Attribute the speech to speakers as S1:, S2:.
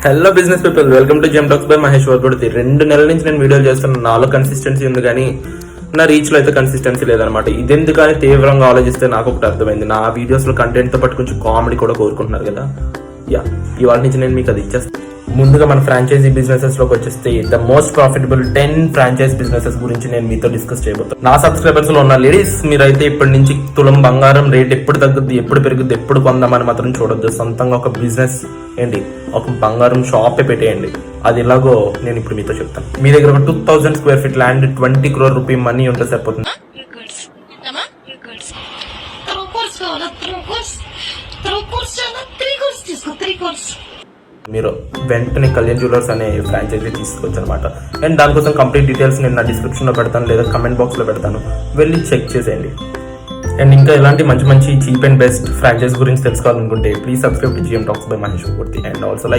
S1: Hello business people, welcome to GM talks by Mahesh Vargoditi. 2 నెలల నుంచి నేను వీడియోలు చేస్తున్నాను. నాలో కన్సిస్టెన్సీ ఉంది కానీ నా రీచ్ లో అయితే కన్సిస్టెన్సీ లేదనమాట. ఇదెందుకని తీవ్రంగా ఆలోచిస్తే నాకు ఒకటి అర్థమైంది. నా వీడియోస్ లో కంటెంట్ తో పాటు కొంచెం కామెడీ కూడా కోరుకుంటున్నారు కదా. ఇవాళ నుంచి నేను మీకు అది ఇచ్చేస్తాను. ముందుగా మన ఫ్రాంచైజీ బిజినెసెస్ లోకి వచ్చేస్తే the most profitable 10 franchise businesses గురించి నేను మీతో డిస్కస్ చేయబోతాను. నా సబ్స్క్రైబర్స్ లో ఉన్న లేడీస్, మీరైతే ఇప్పటి నుంచి తులం బంగారం రేట్ ఎప్పుడు తగ్గుద్ది, ఎప్పుడు పెరుగుద్ది, ఎప్పుడు కొందామని మాత్రం చూడొద్దు. సొంతంగా ఒక బిజినెస్ ఏంటి, ఒక బంగారం షాపే పెట్టేయండి. అది ఎలాగో నేను ఇప్పుడు మీతో చెప్తాను. మీ దగ్గర ఒక 2000 square feet land, 20 crore rupee money ఉంటే సరిపోతుంది. మీరు వెంటనే కళ్యాణ్ జ్యువెలర్స్ అనే ఫ్రాంచైజీ తీసుకోవచ్చు అనమాట. అండ్ దానికోసం కంప్లీట్ డీటెయిల్స్ నేను నా డిస్క్రిప్షన్ లో పెడతాను, లేదా కమెంట్ బాక్స్ లో పెడతాను, వెళ్ళి చెక్ చేసేయండి. అండ్ ఇంకా ఇలాంటి మంచి చీప్ అండ్ బెస్ట్ ఫ్రాంచైజ్ గురించి తెలుసుకోవాలనుకుంటే please subscribe to GM talks by Mahesh Vargoditi. And also like